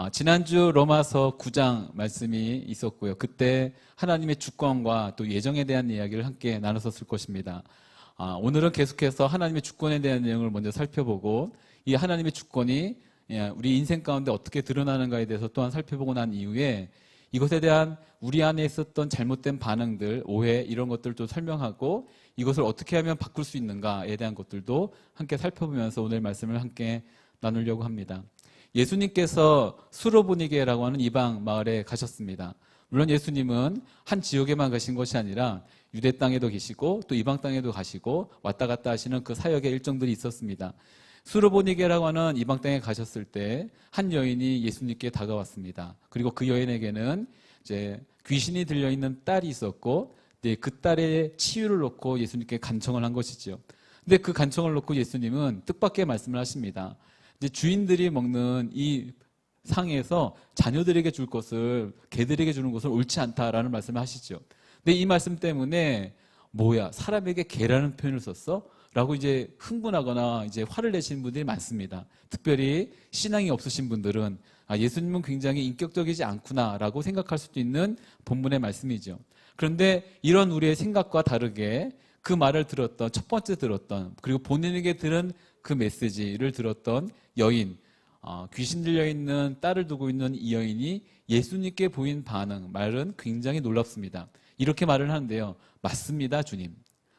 지난주 로마서 9장 말씀이 있었고요. 그때 하나님의 주권과 또 예정에 대한 이야기를 함께 나눴었을 것입니다. 오늘은 계속해서 하나님의 주권에 대한 내용을 먼저 살펴보고 이 하나님의 주권이 우리 인생 가운데 어떻게 드러나는가에 대해서 또한 살펴보고 난 이후에 이것에 대한 우리 안에 있었던 잘못된 반응들, 오해 이런 것들도 설명하고 이것을 어떻게 하면 바꿀 수 있는가에 대한 것들도 함께 살펴보면서 오늘 말씀을 함께 나누려고 합니다. 예수님께서 수로보니게라고 하는 이방 마을에 가셨습니다. 물론 예수님은 한 지역에만 가신 것이 아니라 유대 땅에도 계시고 또 이방 땅에도 가시고 왔다 갔다 하시는 그 사역의 일정들이 있었습니다. 수로보니게라고 하는 이방 땅에 가셨을 때 한 여인이 예수님께 다가왔습니다. 그리고 그 여인에게는 이제 귀신이 들려있는 딸이 있었고 그 딸의 치유를 놓고 예수님께 간청을 한 것이죠. 근데 그 간청을 놓고 예수님은 뜻밖의 말씀을 하십니다. 이제 주인들이 먹는 이 상에서 자녀들에게 줄 것을 개들에게 주는 것은 옳지 않다라는 말씀을 하시죠. 근데 이 말씀 때문에 뭐야 사람에게 개라는 표현을 썼어? 라고 이제 흥분하거나 이제 화를 내시는 분들이 많습니다. 특별히 신앙이 없으신 분들은 예수님은 굉장히 인격적이지 않구나라고 생각할 수도 있는 본문의 말씀이죠. 그런데 이런 우리의 생각과 다르게 그 말을 들었던 첫 번째 들었던 그리고 본인에게 들은 그 메시지를 들었던 여인, 귀신 들려있는 딸을 두고 있는 이 여인이 예수님께 보인 반응, 말은 굉장히 놀랍습니다. 이렇게 말을 하는데요. 맞습니다, 주님.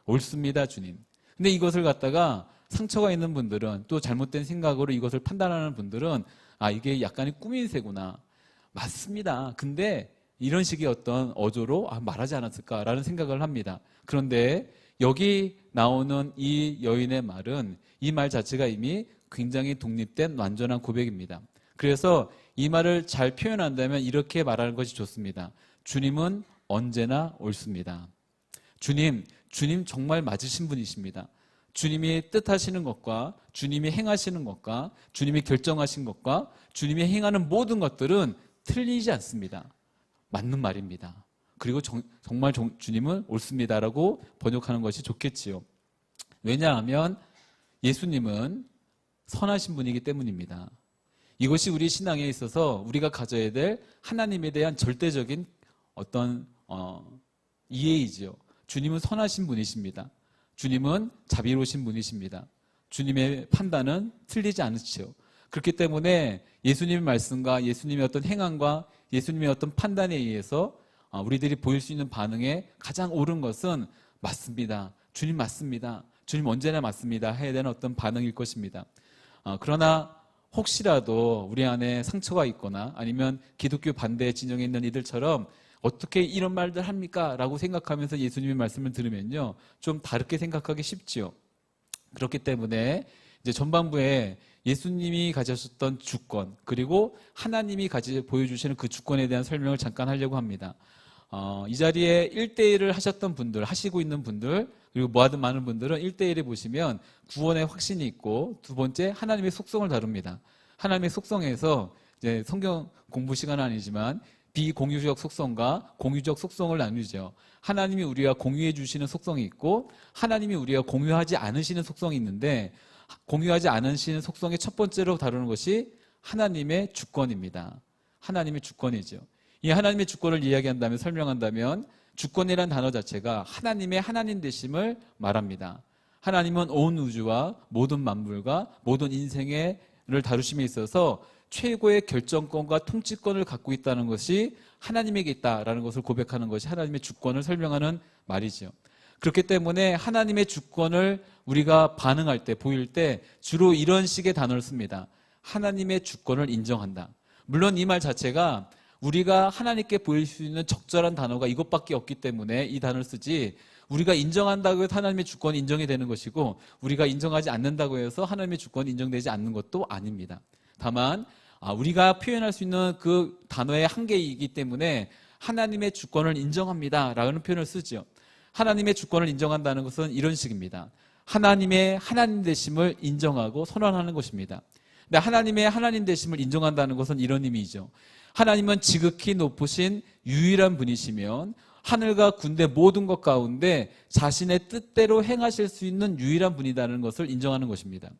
옳습니다, 주님. 근데 이것을 갖다가 상처가 있는 분들은 또 잘못된 생각으로 이것을 판단하는 분들은 이게 약간의 꾸민새구나. 맞습니다. 근데 이런 식의 어떤 어조로 말하지 않았을까라는 생각을 합니다. 그런데 여기 나오는 이 여인의 말은 이 말 자체가 이미 굉장히 독립된 완전한 고백입니다. 그래서 이 말을 잘 표현한다면 이렇게 말하는 것이 좋습니다. 주님은 언제나 옳습니다. 주님 정말 맞으신 분이십니다. 주님이 뜻하시는 것과 주님이 행하시는 것과 주님이 결정하신 것과 주님이 행하는 모든 것들은 틀리지 않습니다. 맞는 말입니다. 그리고 정말 주님은 옳습니다라고 번역하는 것이 좋겠지요. 왜냐하면 예수님은 선하신 분이기 때문입니다. 이것이 우리 신앙에 있어서 우리가 가져야 될 하나님에 대한 절대적인 어떤 이해이지요. 주님은 선하신 분이십니다. 주님은 자비로우신 분이십니다. 주님의 판단은 틀리지 않으시죠. 그렇기 때문에 예수님의 말씀과 예수님의 어떤 행함과 예수님의 어떤 판단에 의해서 우리들이 보일 수 있는 반응에 가장 옳은 것은 맞습니다. 주님 맞습니다. 주님 언제나 맞습니다. 해야 되는 어떤 반응일 것입니다. 그러나 혹시라도 우리 안에 상처가 있거나 아니면 기독교 반대 진영에 있는 이들처럼 어떻게 이런 말들 합니까? 라고 생각하면서 예수님의 말씀을 들으면요. 좀 다르게 생각하기 쉽지요. 그렇기 때문에 이제 전반부에 예수님이 가졌었던 주권 그리고 하나님이 보여주시는 그 주권에 대한 설명을 잠깐 하려고 합니다. 이 자리에 1대1을 하셨던 분들, 하시고 있는 분들 그리고 모아둔 많은 분들은 1대1에 보시면 구원의 확신이 있고 두 번째 하나님의 속성을 다룹니다. 하나님의 속성에서 이제 성경 공부 시간은 아니지만 비공유적 속성과 공유적 속성을 나누죠. 하나님이 우리와 공유해 주시는 속성이 있고 하나님이 우리와 공유하지 않으시는 속성이 있는데 공유하지 않으시는 속성의 첫 번째로 다루는 것이 하나님의 주권입니다. 하나님의 주권이죠. 이 하나님의 주권을 이야기한다면 설명한다면 주권이라는 단어 자체가 하나님의 하나님 되심을 말합니다. 하나님은 온 우주와 모든 만물과 모든 인생을 다루심에 있어서 최고의 결정권과 통치권을 갖고 있다는 것이 하나님에게 있다라는 것을 고백하는 것이 하나님의 주권을 설명하는 말이죠. 그렇기 때문에 하나님의 주권을 우리가 반응할 때, 보일 때 주로 이런 식의 단어를 씁니다. 하나님의 주권을 인정한다. 물론 이 말 자체가 우리가 하나님께 보일 수 있는 적절한 단어가 이것밖에 없기 때문에 이 단어를 쓰지 우리가 인정한다고 해서 하나님의 주권이 인정이 되는 것이고 우리가 인정하지 않는다고 해서 하나님의 주권이 인정되지 않는 것도 아닙니다. 다만 우리가 표현할 수 있는 그 단어의 한계이기 때문에 하나님의 주권을 인정합니다 라는 표현을 쓰죠. 하나님의 주권을 인정한다는 것은 이런 식입니다. 하나님의 하나님 되심을 인정하고 선언하는 것입니다. 근데 하나님의 하나님 되심을 인정한다는 것은 이런 의미죠. 하나님은 지극히 높으신 유일한 분이시면 하늘과 군대 모든 것 가운데 자신의 뜻대로 행하실 수 있는 유일한 분이라는 것을 인정하는 것입니다.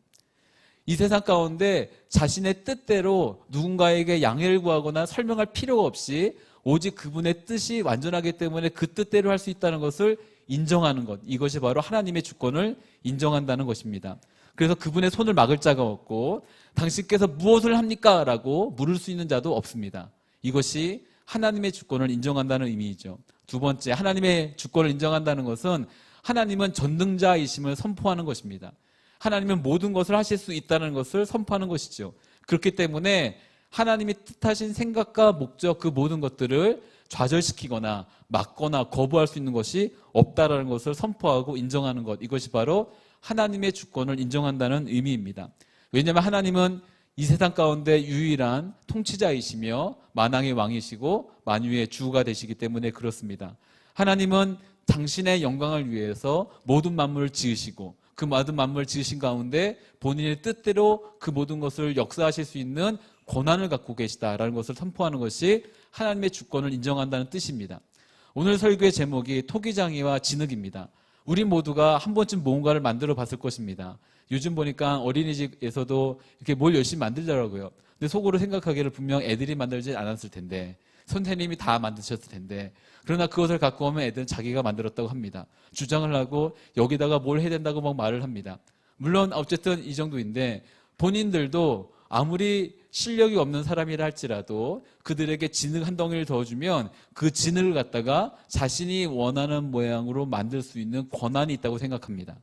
이 세상 가운데 자신의 뜻대로 누군가에게 양해를 구하거나 설명할 필요가 없이 오직 그분의 뜻이 완전하기 때문에 그 뜻대로 할 수 있다는 것을 인정하는 것, 이것이 바로 하나님의 주권을 인정한다는 것입니다. 그래서 그분의 손을 막을 자가 없고 당신께서 무엇을 합니까? 라고 물을 수 있는 자도 없습니다. 이것이 하나님의 주권을 인정한다는 의미이죠. 두 번째, 하나님의 주권을 인정한다는 것은 하나님은 전능자이심을 선포하는 것입니다. 하나님은 모든 것을 하실 수 있다는 것을 선포하는 것이죠. 그렇기 때문에 하나님이 뜻하신 생각과 목적, 그 모든 것들을 좌절시키거나 막거나 거부할 수 있는 것이 없다라는 것을 선포하고 인정하는 것, 이것이 바로 하나님의 주권을 인정한다는 의미입니다. 왜냐하면 하나님은 이 세상 가운데 유일한 통치자이시며 만왕의 왕이시고 만유의 주가 되시기 때문에 그렇습니다. 하나님은 당신의 영광을 위해서 모든 만물을 지으시고 그 모든 만물을 지으신 가운데 본인의 뜻대로 그 모든 것을 역사하실 수 있는 권한을 갖고 계시다라는 것을 선포하는 것이 하나님의 주권을 인정한다는 뜻입니다. 오늘 설교의 제목이 토기장이와 진흙입니다. 우리 모두가 한 번쯤 뭔가를 만들어 봤을 것입니다. 요즘 보니까 어린이집에서도 이렇게 뭘 열심히 만들더라고요. 근데 속으로 생각하기를 분명 애들이 만들지 않았을 텐데, 선생님이 다 만드셨을 텐데, 그러나 그것을 갖고 오면 애들은 자기가 만들었다고 합니다. 주장을 하고 여기다가 뭘 해야 된다고 막 말을 합니다. 물론 어쨌든 이 정도인데 본인들도 아무리 실력이 없는 사람이라 할지라도 그들에게 진흙 한 덩이를 넣어주면 그 진흙을 갖다가 자신이 원하는 모양으로 만들 수 있는 권한이 있다고 생각합니다.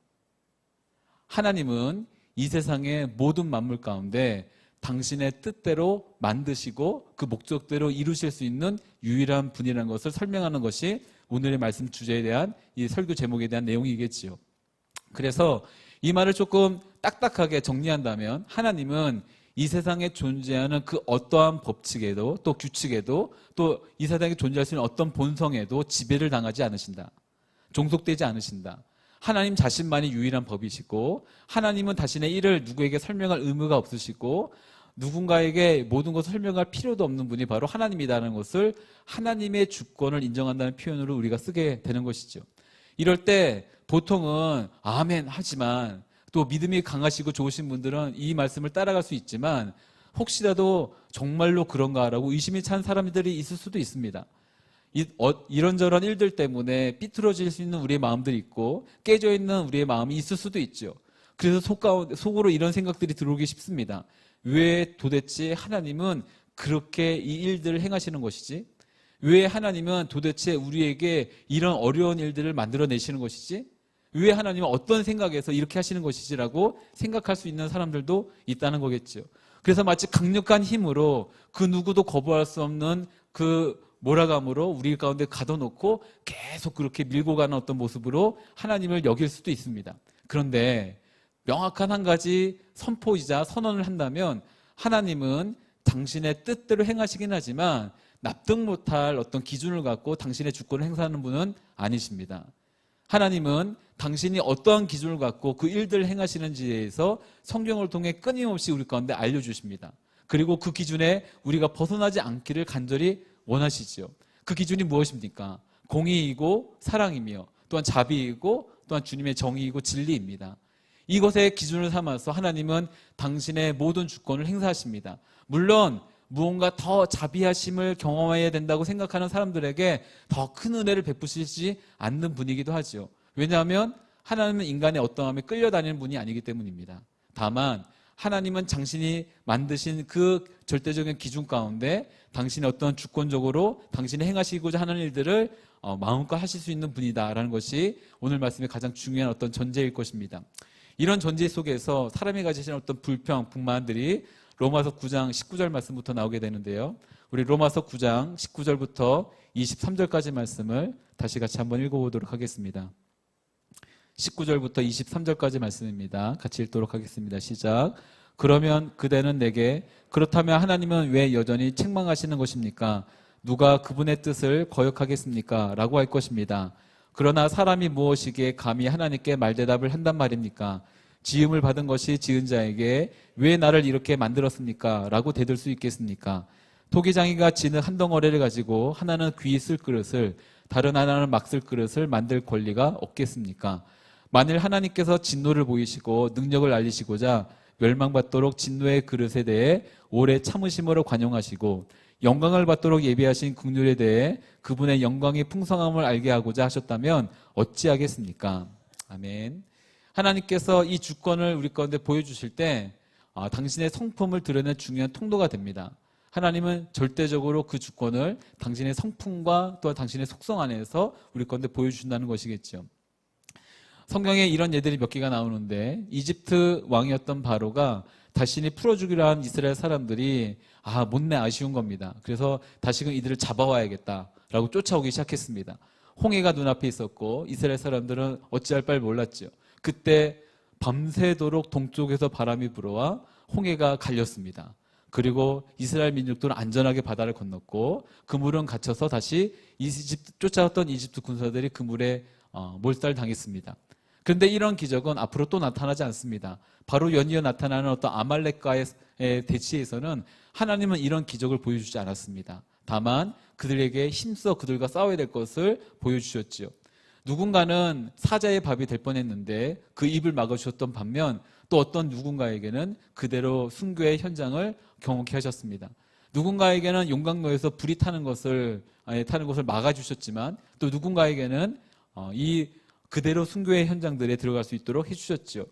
하나님은 이 세상의 모든 만물 가운데 당신의 뜻대로 만드시고 그 목적대로 이루실 수 있는 유일한 분이라는 것을 설명하는 것이 오늘의 말씀 주제에 대한 이 설교 제목에 대한 내용이겠지요. 그래서 이 말을 조금 딱딱하게 정리한다면 하나님은 이 세상에 존재하는 그 어떠한 법칙에도 또 규칙에도 또 이 세상에 존재할 수 있는 어떤 본성에도 지배를 당하지 않으신다. 종속되지 않으신다. 하나님 자신만이 유일한 법이시고 하나님은 자신의 일을 누구에게 설명할 의무가 없으시고 누군가에게 모든 것을 설명할 필요도 없는 분이 바로 하나님이라는 것을 하나님의 주권을 인정한다는 표현으로 우리가 쓰게 되는 것이죠. 이럴 때 보통은 아멘 하지만 또 믿음이 강하시고 좋으신 분들은 이 말씀을 따라갈 수 있지만 혹시라도 정말로 그런가라고 의심이 찬 사람들이 있을 수도 있습니다. 이런저런 일들 때문에 삐뚤어질 수 있는 우리의 마음들이 있고 깨져 있는 우리의 마음이 있을 수도 있죠. 그래서 속으로 이런 생각들이 들어오기 쉽습니다. 왜 도대체 하나님은 그렇게 이 일들을 행하시는 것이지? 왜 하나님은 도대체 우리에게 이런 어려운 일들을 만들어내시는 것이지? 왜 하나님은 어떤 생각에서 이렇게 하시는 것이지라고 생각할 수 있는 사람들도 있다는 거겠죠. 그래서 마치 강력한 힘으로 그 누구도 거부할 수 없는 그 몰아감으로 우리 가운데 가둬놓고 계속 그렇게 밀고 가는 어떤 모습으로 하나님을 여길 수도 있습니다. 그런데 명확한 한 가지 선포이자 선언을 한다면 하나님은 당신의 뜻대로 행하시긴 하지만 납득 못할 어떤 기준을 갖고 당신의 주권을 행사하는 분은 아니십니다. 하나님은 당신이 어떠한 기준을 갖고 그 일들을 행하시는지에 대해서 성경을 통해 끊임없이 우리 가운데 알려주십니다. 그리고 그 기준에 우리가 벗어나지 않기를 간절히 원하시죠. 그 기준이 무엇입니까? 공의이고 사랑이며 또한 자비이고 또한 주님의 정의이고 진리입니다. 이것의 기준을 삼아서 하나님은 당신의 모든 주권을 행사하십니다. 물론 무언가 더 자비하심을 경험해야 된다고 생각하는 사람들에게 더 큰 은혜를 베푸시지 않는 분이기도 하죠. 왜냐하면 하나님은 인간의 어떠함에 끌려다니는 분이 아니기 때문입니다. 다만 하나님은 당신이 만드신 그 절대적인 기준 가운데 당신의 어떤 주권적으로 당신이 행하시고자 하는 일들을 마음껏 하실 수 있는 분이다라는 것이 오늘 말씀의 가장 중요한 어떤 전제일 것입니다. 이런 전제 속에서 사람이 가지신 어떤 불평, 불만들이 로마서 9장 19절 말씀부터 나오게 되는데요. 우리 로마서 9장 19절부터 23절까지 말씀을 다시 같이 한번 읽어보도록 하겠습니다. 19절부터 23절까지 말씀입니다. 같이 읽도록 하겠습니다. 시작. 그러면 그대는 내게 그렇다면 하나님은 왜 여전히 책망하시는 것입니까? 누가 그분의 뜻을 거역하겠습니까? 라고 할 것입니다. 그러나 사람이 무엇이기에 감히 하나님께 말대답을 한단 말입니까? 지음을 받은 것이 지은 자에게 왜 나를 이렇게 만들었습니까? 라고 대들 수 있겠습니까? 토기장이가 진흙 한 덩어리를 가지고 하나는 귀 쓸 그릇을 다른 하나는 막 쓸 그릇을 만들 권리가 없겠습니까? 만일 하나님께서 진노를 보이시고 능력을 알리시고자 멸망받도록 진노의 그릇에 대해 오래 참으심으로 관용하시고 영광을 받도록 예비하신 국률에 대해 그분의 영광의 풍성함을 알게 하고자 하셨다면 어찌하겠습니까? 아멘. 하나님께서 이 주권을 우리 가운데 보여주실 때 당신의 성품을 드러내는 중요한 통로가 됩니다. 하나님은 절대적으로 그 주권을 당신의 성품과 또한 당신의 속성 안에서 우리 가운데 보여주신다는 것이겠죠. 성경에 이런 예들이 몇 개가 나오는데 이집트 왕이었던 바로가 자신이 풀어주기로 한 이스라엘 사람들이 못내 아쉬운 겁니다. 그래서 다시금 이들을 잡아와야겠다라고 쫓아오기 시작했습니다. 홍해가 눈앞에 있었고 이스라엘 사람들은 어찌할 바를 몰랐죠. 그때 밤새도록 동쪽에서 바람이 불어와 홍해가 갈렸습니다. 그리고 이스라엘 민족들은 안전하게 바다를 건넜고 그물은 갇혀서 다시 쫓아왔던 이집트 군사들이 그물에 몰살당했습니다. 그런데 이런 기적은 앞으로 또 나타나지 않습니다. 바로 연이어 나타나는 어떤 아말렉과의 대치에서는 하나님은 이런 기적을 보여주지 않았습니다. 다만 그들에게 힘써 그들과 싸워야 될 것을 보여주셨지요. 누군가는 사자의 밥이 될 뻔했는데 그 입을 막아주셨던 반면 또 어떤 누군가에게는 그대로 순교의 현장을 경험케 하셨습니다. 누군가에게는 용광로에서 불이 타는 것을 막아주셨지만 또 누군가에게는 그대로 순교의 현장들에 들어갈 수 있도록 해주셨죠.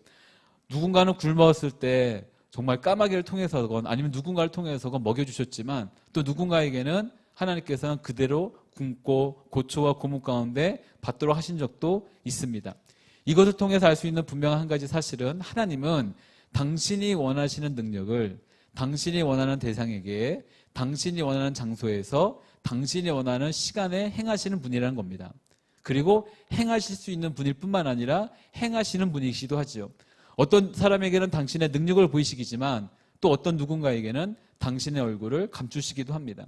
누군가는 굶었을 때 정말 까마귀를 통해서건 아니면 누군가를 통해서건 먹여주셨지만 또 누군가에게는 하나님께서는 그대로 굶고 고초와 고문 가운데 받도록 하신 적도 있습니다. 이것을 통해서 알 수 있는 분명한 한 가지 사실은 하나님은 당신이 원하시는 능력을 당신이 원하는 대상에게 당신이 원하는 장소에서 당신이 원하는 시간에 행하시는 분이라는 겁니다. 그리고 행하실 수 있는 분일 뿐만 아니라 행하시는 분이시기도 하죠. 어떤 사람에게는 당신의 능력을 보이시기지만 또 어떤 누군가에게는 당신의 얼굴을 감추시기도 합니다.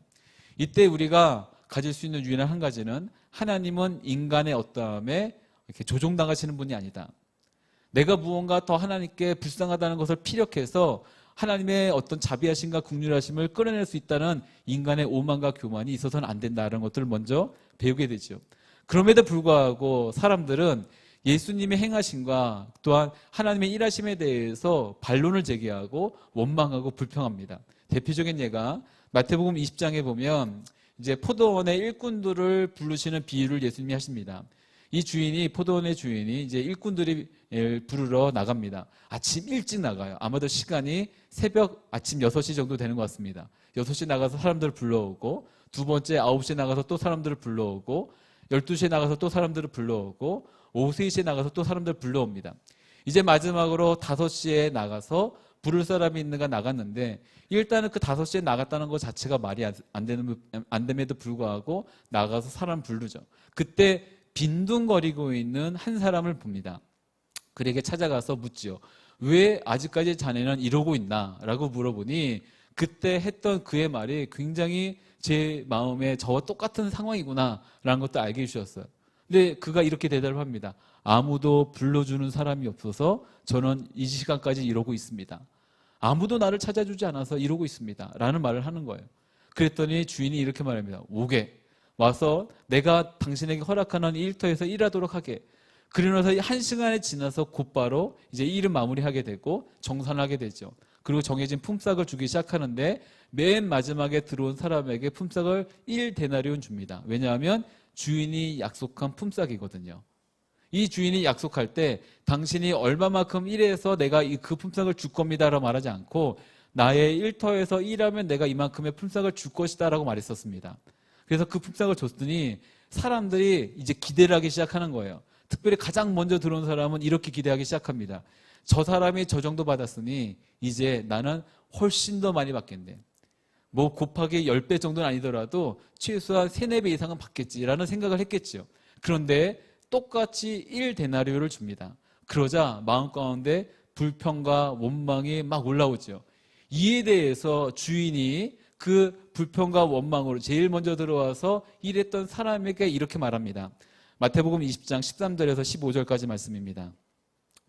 이때 우리가 가질 수 있는 유일한 한 가지는 하나님은 인간의 어떠함에 이렇게 조종당하시는 분이 아니다. 내가 무언가 더 하나님께 불쌍하다는 것을 피력해서 하나님의 어떤 자비하심과 긍휼하심을 끌어낼 수 있다는 인간의 오만과 교만이 있어서는 안 된다는 것들을 먼저 배우게 되죠. 그럼에도 불구하고 사람들은 예수님의 행하심과 또한 하나님의 일하심에 대해서 반론을 제기하고 원망하고 불평합니다. 대표적인 예가 마태복음 20장에 보면 이제 포도원의 일꾼들을 부르시는 비유를 예수님이 하십니다. 이 포도원의 주인이 이제 일꾼들이 부르러 나갑니다. 아침 일찍 나가요. 아마도 시간이 새벽 아침 6시 정도 되는 것 같습니다. 6시 나가서 사람들을 불러오고 두 번째 9시에 나가서 또 사람들을 불러오고 12시에 나가서 또 사람들을 불러오고 오후 3시에 나가서 또 사람들을 불러옵니다. 이제 마지막으로 5시에 나가서 부를 사람이 있는가 나갔는데 일단은 그 5시에 나갔다는 것 자체가 말이 안 됨에도 불구하고 나가서 사람 부르죠. 그때 빈둥거리고 있는 한 사람을 봅니다. 그에게 찾아가서 묻지요. 왜 아직까지 자네는 이러고 있나? 라고 물어보니 그때 했던 그의 말이 굉장히 제 마음에 저와 똑같은 상황이구나 라는 것도 알게 해주셨어요. 근데 그가 이렇게 대답을 합니다. 아무도 불러주는 사람이 없어서 저는 이 시간까지 이러고 있습니다. 아무도 나를 찾아주지 않아서 이러고 있습니다 라는 말을 하는 거예요. 그랬더니 주인이 이렇게 말합니다. 오게 와서 내가 당신에게 허락하는 일터에서 일하도록 하게. 그러면서 1시간이 지나서 곧바로 이제 일을 마무리하게 되고 정산하게 되죠. 그리고 정해진 품삯을 주기 시작하는데 맨 마지막에 들어온 사람에게 품삯을 1데나리온 줍니다. 왜냐하면 주인이 약속한 품삯이거든요. 이 주인이 약속할 때 당신이 얼마만큼 일해서 내가 그 품삯을 줄 겁니다라고 말하지 않고 나의 일터에서 일하면 내가 이만큼의 품삯을 줄 것이다라고 말했었습니다. 그래서 그 품삯을 줬더니 사람들이 이제 기대를 하기 시작하는 거예요. 특별히 가장 먼저 들어온 사람은 이렇게 기대하기 시작합니다. 저 사람이 저 정도 받았으니 이제 나는 훨씬 더 많이 받겠네. 뭐 곱하기 10배 정도는 아니더라도 최소한 3, 4배 이상은 받겠지라는 생각을 했겠죠. 그런데 똑같이 1데나리오를 줍니다. 그러자 마음 가운데 불평과 원망이 막 올라오죠. 이에 대해서 주인이 그 불평과 원망으로 제일 먼저 들어와서 일했던 사람에게 이렇게 말합니다. 마태복음 20장 13절에서 15절까지 말씀입니다.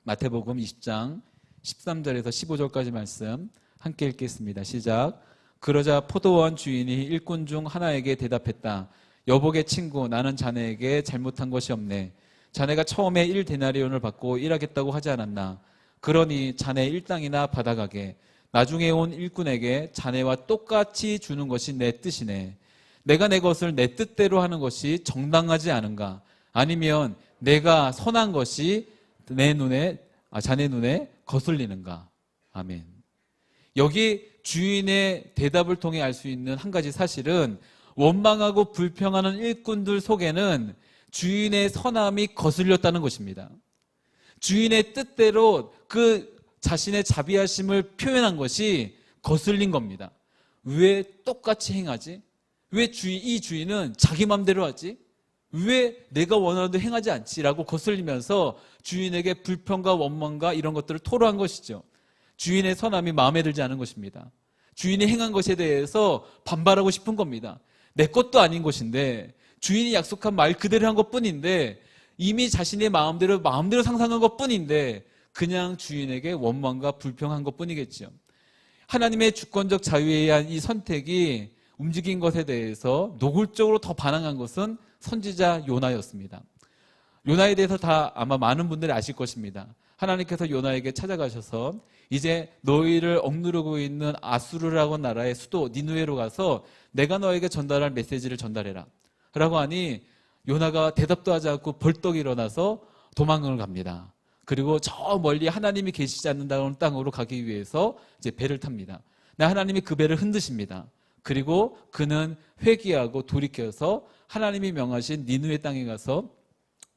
마태복음 20장 13절에서 15절까지 말씀 함께 읽겠습니다. 시작. 그러자 포도원 주인이 일꾼 중 하나에게 대답했다. 여복의 친구, 나는 자네에게 잘못한 것이 없네. 자네가 처음에 1데나리온을 받고 일하겠다고 하지 않았나? 그러니 자네 일당이나 받아가게. 나중에 온 일꾼에게 자네와 똑같이 주는 것이 내 뜻이네. 내가 내 것을 내 뜻대로 하는 것이 정당하지 않은가? 아니면 내가 선한 것이 자네 눈에 거슬리는가? 아멘. 여기 주인의 대답을 통해 알 수 있는 한 가지 사실은, 원망하고 불평하는 일꾼들 속에는 주인의 선함이 거슬렸다는 것입니다. 주인의 뜻대로 그 자신의 자비하심을 표현한 것이 거슬린 겁니다. 왜 똑같이 행하지? 왜 이 주인은 자기 맘대로 하지? 왜 내가 원하는 대로 행하지 않지? 라고 거슬리면서 주인에게 불평과 원망과 이런 것들을 토로한 것이죠. 주인의 선함이 마음에 들지 않은 것입니다. 주인이 행한 것에 대해서 반발하고 싶은 겁니다. 내 것도 아닌 것인데, 주인이 약속한 말 그대로 한 것뿐인데, 이미 자신의 마음대로 상상한 것뿐인데 그냥 주인에게 원망과 불평한 것뿐이겠죠. 하나님의 주권적 자유에 의한 이 선택이 움직인 것에 대해서 노골적으로 더 반항한 것은 선지자 요나였습니다. 요나에 대해서 다 아마 많은 분들이 아실 것입니다. 하나님께서 요나에게 찾아가셔서 이제 너희를 억누르고 있는 아수르라고 나라의 수도 니느웨로 가서 내가 너에게 전달할 메시지를 전달해라 라고 하니, 요나가 대답도 하지 않고 벌떡 일어나서 도망을 갑니다. 그리고 저 멀리 하나님이 계시지 않는다는 땅으로 가기 위해서 이제 배를 탑니다. 하나님이 그 배를 흔드십니다. 그리고 그는 회개하고 돌이켜서 하나님이 명하신 니느웨 땅에 가서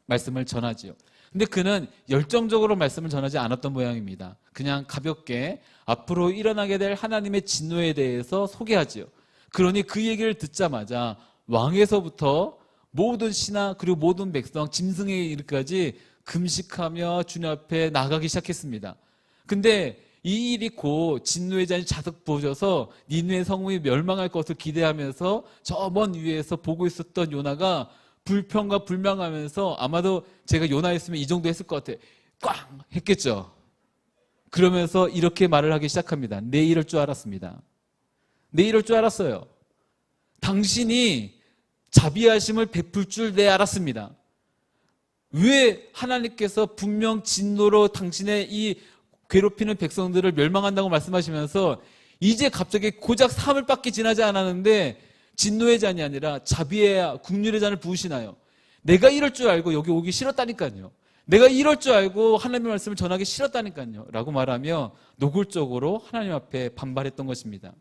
말씀을 전하지요. 근데 그는 열정적으로 말씀을 전하지 않았던 모양입니다. 그냥 가볍게 앞으로 일어나게 될 하나님의 진노에 대해서 소개하지요. 그러니 그 얘기를 듣자마자 왕에서부터 모든 신하 그리고 모든 백성 짐승에 이르기까지 금식하며 주님 앞에 나가기 시작했습니다. 근데 이 일이 곧 진노의 잔이 자석 부어져서 니느웨 성읍이 멸망할 것을 기대하면서 저 먼 위에서 보고 있었던 요나가 불평과 불명하면서, 아마도 제가 요나였으면 이 정도 했을 것 같아요. 꽝! 했겠죠. 그러면서 이렇게 말을 하기 시작합니다. 내 이럴 줄 알았습니다. 내 이럴 줄 알았어요. 당신이 자비하심을 베풀 줄 내 알았습니다. 왜 하나님께서 분명 진노로 당신의 이 괴롭히는 백성들을 멸망한다고 말씀하시면서 이제 갑자기 고작 사흘밖에 지나지 않았는데 진노의 잔이 아니라 자비의 긍휼의 잔을 부으시나요? 내가 이럴 줄 알고 여기 오기 싫었다니까요. 내가 이럴 줄 알고 하나님의 말씀을 전하기 싫었다니까요. 라고 말하며 노골적으로 하나님 앞에 반발했던 것입니다.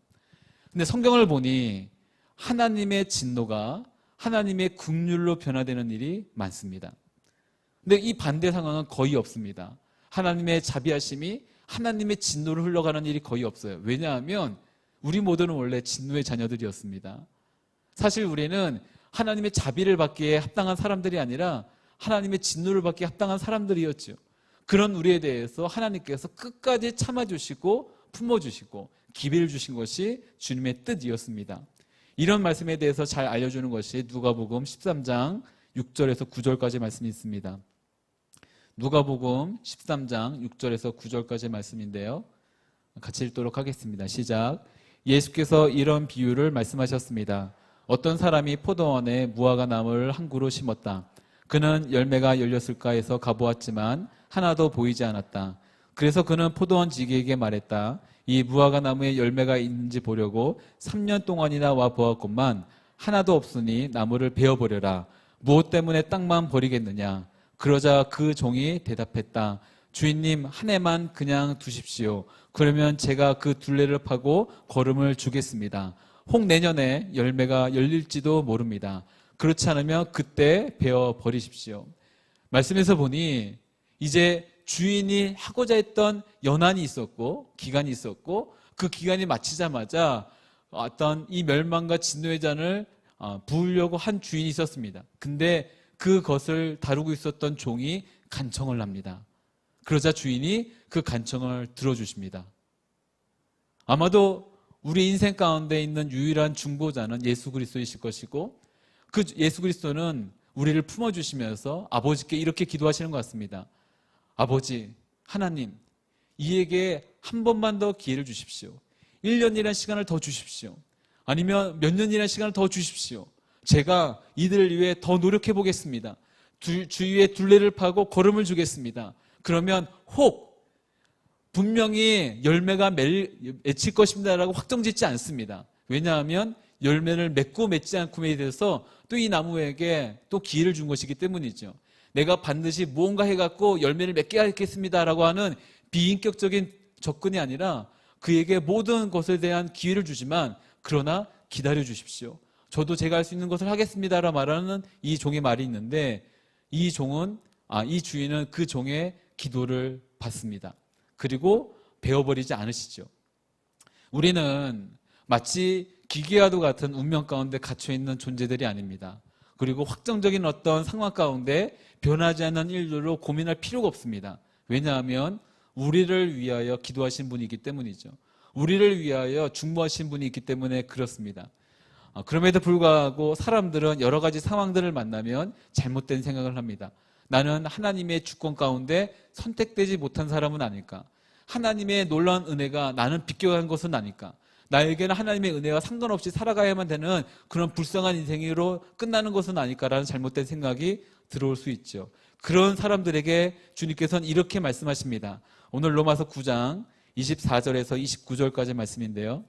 근데 성경을 보니 하나님의 진노가 하나님의 긍휼로 변화되는 일이 많습니다. 근데 이 반대 상황은 거의 없습니다. 하나님의 자비하심이 하나님의 진노를 흘러가는 일이 거의 없어요. 왜냐하면 우리 모두는 원래 진노의 자녀들이었습니다. 사실 우리는 하나님의 자비를 받기에 합당한 사람들이 아니라 하나님의 진노를 받기에 합당한 사람들이었죠. 그런 우리에 대해서 하나님께서 끝까지 참아주시고 품어주시고 기회를 주신 것이 주님의 뜻이었습니다. 이런 말씀에 대해서 잘 알려주는 것이 누가복음 13장 6절에서 9절까지 말씀이 있습니다. 누가복음 13장 6절에서 9절까지 말씀인데요. 같이 읽도록 하겠습니다. 시작. 예수께서 이런 비유를 말씀하셨습니다. 어떤 사람이 포도원에 무화과 나무를 한 그루 심었다. 그는 열매가 열렸을까 해서 가보았지만 하나도 보이지 않았다. 그래서 그는 포도원 지기에게 말했다. 이 무화과 나무에 열매가 있는지 보려고 3년 동안이나 와 보았건만 하나도 없으니 나무를 베어버려라. 무엇 때문에 땅만 버리겠느냐. 그러자 그 종이 대답했다. 주인님, 한 해만 그냥 두십시오. 그러면 제가 그 둘레를 파고 거름을 주겠습니다. 혹 내년에 열매가 열릴지도 모릅니다. 그렇지 않으면 그때 베어 버리십시오. 말씀에서 보니 이제 주인이 하고자 했던 연한이 있었고 기간이 있었고, 그 기간이 마치자마자 어떤 이 멸망과 진노의 잔을 부으려고 한 주인이 있었습니다. 근데 그것을 다루고 있었던 종이 간청을 합니다. 그러자 주인이 그 간청을 들어주십니다. 아마도 우리 인생 가운데 있는 유일한 중보자는 예수 그리스도이실 것이고, 그 예수 그리스도는 우리를 품어주시면서 아버지께 이렇게 기도하시는 것 같습니다. 아버지, 하나님, 이에게 한 번만 더 기회를 주십시오. 1년이라는 시간을 더 주십시오. 아니면 몇 년이라는 시간을 더 주십시오. 제가 이들을 위해 더 노력해 보겠습니다. 주위에 둘레를 파고 걸음을 주겠습니다. 그러면 혹 분명히 열매가 맺힐 것입니다라고 확정짓지 않습니다. 왜냐하면 열매를 맺고 맺지 않고에 대해서 또 이 나무에게 또 기회를 준 것이기 때문이죠. 내가 반드시 무언가 해갖고 열매를 맺게 하겠습니다라고 하는 비인격적인 접근이 아니라 그에게 모든 것에 대한 기회를 주지만 그러나 기다려 주십시오. 저도 제가 할 수 있는 것을 하겠습니다라 말하는 이 종의 말이 있는데 이 주인은 그 종의 기도를 받습니다. 그리고 베어버리지 않으시죠. 우리는 마치 기계와도 같은 운명 가운데 갇혀있는 존재들이 아닙니다. 그리고 확정적인 어떤 상황 가운데 변하지 않는 일들로 고민할 필요가 없습니다. 왜냐하면 우리를 위하여 기도하신 분이기 때문이죠. 우리를 위하여 중보하신 분이 있기 때문에 그렇습니다. 그럼에도 불구하고 사람들은 여러 가지 상황들을 만나면 잘못된 생각을 합니다. 나는 하나님의 주권 가운데 선택되지 못한 사람은 아닐까? 하나님의 놀라운 은혜가 나는 비껴간 것은 아닐까? 나에게는 하나님의 은혜와 상관없이 살아가야만 되는 그런 불쌍한 인생으로 끝나는 것은 아닐까라는 잘못된 생각이 들어올 수 있죠. 그런 사람들에게 주님께서는 이렇게 말씀하십니다. 오늘 로마서 9장 24절에서 29절까지 말씀인데요.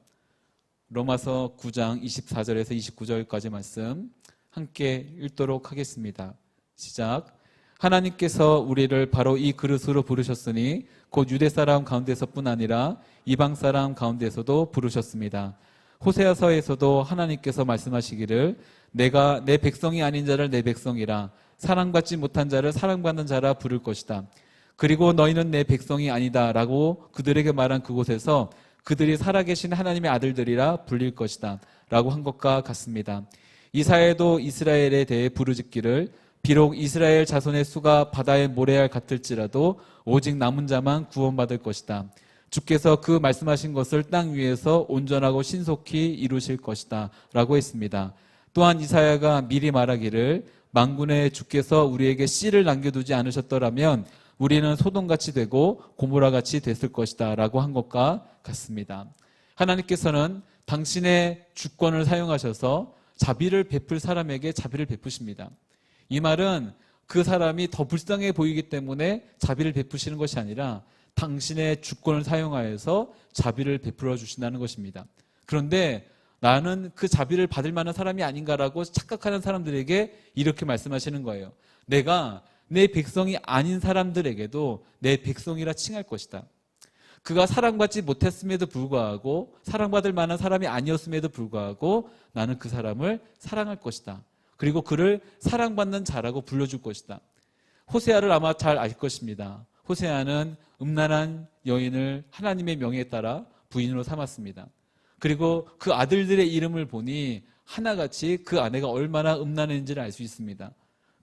로마서 9장 24절에서 29절까지 말씀 함께 읽도록 하겠습니다. 시작. 하나님께서 우리를 바로 이 그릇으로 부르셨으니 곧 유대 사람 가운데서뿐 아니라 이방 사람 가운데서도 부르셨습니다. 호세아서에서도 하나님께서 말씀하시기를 내가 내 백성이 아닌 자를 내 백성이라 사랑받지 못한 자를 사랑받는 자라 부를 것이다. 그리고 너희는 내 백성이 아니다 라고 그들에게 말한 그곳에서 그들이 살아계신 하나님의 아들들이라 불릴 것이다 라고 한 것과 같습니다. 이사야도 이스라엘에 대해 부르짖기를 비록 이스라엘 자손의 수가 바다의 모래알 같을지라도 오직 남은 자만 구원받을 것이다. 주께서 그 말씀하신 것을 땅 위에서 온전하고 신속히 이루실 것이다 라고 했습니다. 또한 이사야가 미리 말하기를 만군의 주께서 우리에게 씨를 남겨두지 않으셨더라면 우리는 소돔같이 되고 고모라같이 됐을 것이다 라고 한 것과 같습니다. 하나님께서는 당신의 주권을 사용하셔서 자비를 베풀 사람에게 자비를 베푸십니다. 이 말은 그 사람이 더 불쌍해 보이기 때문에 자비를 베푸시는 것이 아니라 당신의 주권을 사용하여서 자비를 베풀어 주신다는 것입니다. 그런데 나는 그 자비를 받을 만한 사람이 아닌가라고 착각하는 사람들에게 이렇게 말씀하시는 거예요. 내가 내 백성이 아닌 사람들에게도 내 백성이라 칭할 것이다. 그가 사랑받지 못했음에도 불구하고 사랑받을 만한 사람이 아니었음에도 불구하고 나는 그 사람을 사랑할 것이다. 그리고 그를 사랑받는 자라고 불러줄 것이다. 호세아를 아마 잘 알 것입니다. 호세아는 음란한 여인을 하나님의 명에 따라 부인으로 삼았습니다. 그리고 그 아들들의 이름을 보니 하나같이 그 아내가 얼마나 음란했는지를 알 수 있습니다.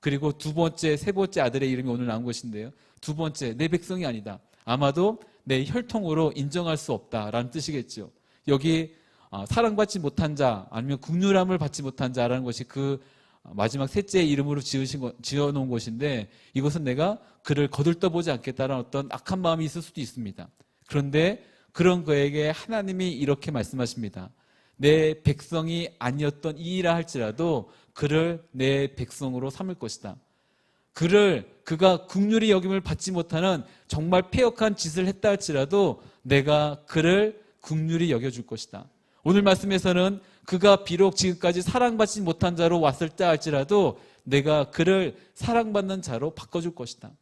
그리고 두 번째, 세 번째 아들의 이름이 오늘 나온 것인데요. 두 번째, 내 백성이 아니다. 아마도 내 혈통으로 인정할 수 없다라는 뜻이겠죠. 여기 사랑받지 못한 자 아니면 국률함을 받지 못한 자라는 것이 그 마지막 셋째 이름으로 지어놓은 것인데 이것은 내가 그를 거들떠보지 않겠다는 어떤 악한 마음이 있을 수도 있습니다. 그런데 그런 그에게 하나님이 이렇게 말씀하십니다. 내 백성이 아니었던 이이라 할지라도 그를 내 백성으로 삼을 것이다. 그가 긍휼히 여김을 받지 못하는 정말 패역한 짓을 했다 할지라도 내가 그를 긍휼히 여겨줄 것이다. 오늘 말씀에서는 그가 비록 지금까지 사랑받지 못한 자로 왔을 때 할지라도 내가 그를 사랑받는 자로 바꿔줄 것이다.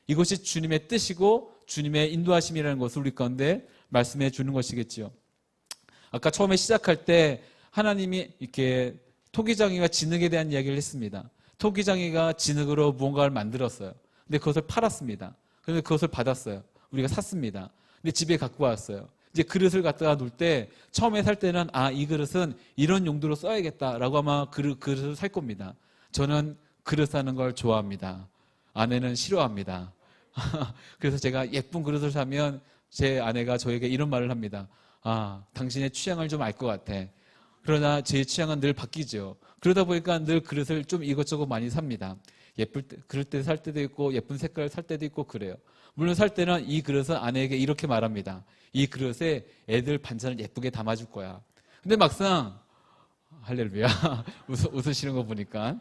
이것이 주님의 뜻이고 주님의 인도하심이라는 것을 우리 가운데 말씀해 주는 것이겠지요. 아까 처음에 시작할 때 하나님이 이렇게 토기장이가 진흙에 대한 이야기를 했습니다. 토기장이가 진흙으로 무언가를 만들었어요. 근데 그것을 팔았습니다. 그런데 그것을 받았어요. 우리가 샀습니다. 근데 집에 갖고 왔어요. 이제 그릇을 갖다가 놓을 때 처음에 살 때는 이 그릇은 이런 용도로 써야겠다라고 아마 그릇을 살 겁니다. 저는 그릇 사는 걸 좋아합니다. 아내는 싫어합니다. 그래서 제가 예쁜 그릇을 사면 제 아내가 저에게 이런 말을 합니다. 당신의 취향을 좀 알 것 같아. 그러나 제 취향은 늘 바뀌죠. 그러다 보니까 늘 그릇을 좀 이것저것 많이 삽니다. 그릇 때 살 때도 있고 예쁜 색깔 살 때도 있고 그래요. 물론 살 때는 이 그릇은 아내에게 이렇게 말합니다. 이 그릇에 애들 반찬을 예쁘게 담아줄 거야. 근데 막상 할렐루야 웃으시는 거 보니까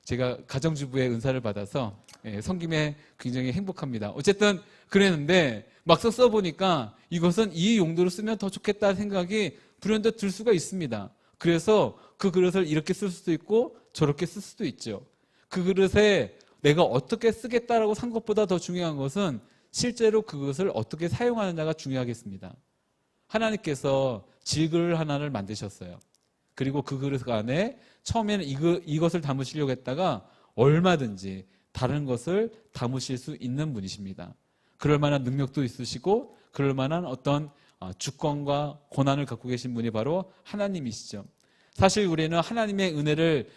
제가 가정주부의 은사를 받아서 섬김에 굉장히 행복합니다. 어쨌든 그랬는데 막상 써보니까 이것은 이 용도로 쓰면 더 좋겠다는 생각이 불현듯 들 수가 있습니다. 그래서 그 그릇을 이렇게 쓸 수도 있고 저렇게 쓸 수도 있죠. 그 그릇에 내가 어떻게 쓰겠다라고 산 것보다 더 중요한 것은 실제로 그것을 어떻게 사용하느냐가 중요하겠습니다. 하나님께서 질그릇 하나를 만드셨어요. 그리고 그 그릇 안에 처음에는 이것을 담으시려고 했다가 얼마든지 다른 것을 담으실 수 있는 분이십니다. 그럴 만한 능력도 있으시고 그럴 만한 어떤 주권과 권한을 갖고 계신 분이 바로 하나님이시죠. 사실 우리는 하나님의 은혜를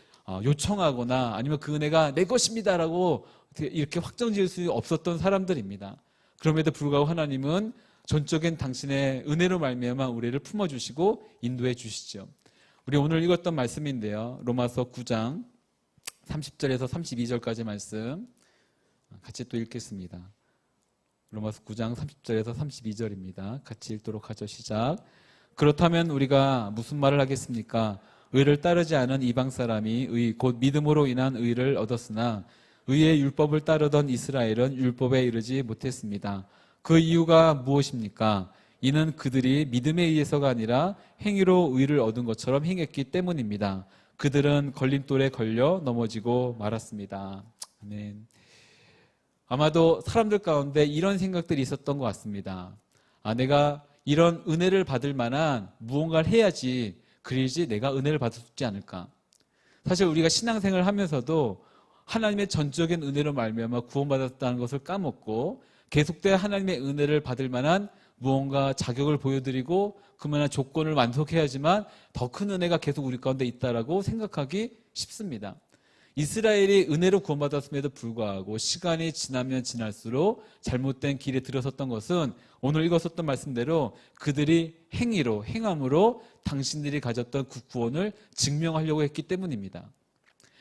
요청하거나 아니면 그 은혜가 내 것입니다라고 이렇게 확정 지을 수 없었던 사람들입니다. 그럼에도 불구하고 하나님은 전적인 당신의 은혜로 말미암아 우리를 품어주시고 인도해 주시죠. 우리 오늘 읽었던 말씀인데요. 로마서 9장 30절에서 32절까지 말씀 같이 또 읽겠습니다. 로마서 9장 30절에서 32절입니다. 같이 읽도록 하죠. 시작. 그렇다면 우리가 무슨 말을 하겠습니까? 의를 따르지 않은 이방 사람이 곧 믿음으로 인한 의를 얻었으나 의의 율법을 따르던 이스라엘은 율법에 이르지 못했습니다. 그 이유가 무엇입니까? 이는 그들이 믿음에 의해서가 아니라 행위로 의를 얻은 것처럼 행했기 때문입니다. 그들은 걸림돌에 걸려 넘어지고 말았습니다. 아멘. 아마도 사람들 가운데 이런 생각들이 있었던 것 같습니다. 내가 이런 은혜를 받을 만한 무언가를 해야지, 그래야지 내가 은혜를 받을 수 있지 않을까. 사실 우리가 신앙생활을 하면서도 하나님의 전적인 은혜로 말미암아 구원받았다는 것을 까먹고 계속되어 하나님의 은혜를 받을 만한 무언가 자격을 보여드리고 그만한 조건을 만족해야지만 더 큰 은혜가 계속 우리 가운데 있다라고 생각하기 쉽습니다. 이스라엘이 은혜로 구원받았음에도 불구하고 시간이 지나면 지날수록 잘못된 길에 들어섰던 것은 오늘 읽었었던 말씀대로 그들이 행함으로 당신들이 가졌던 그 구원을 증명하려고 했기 때문입니다.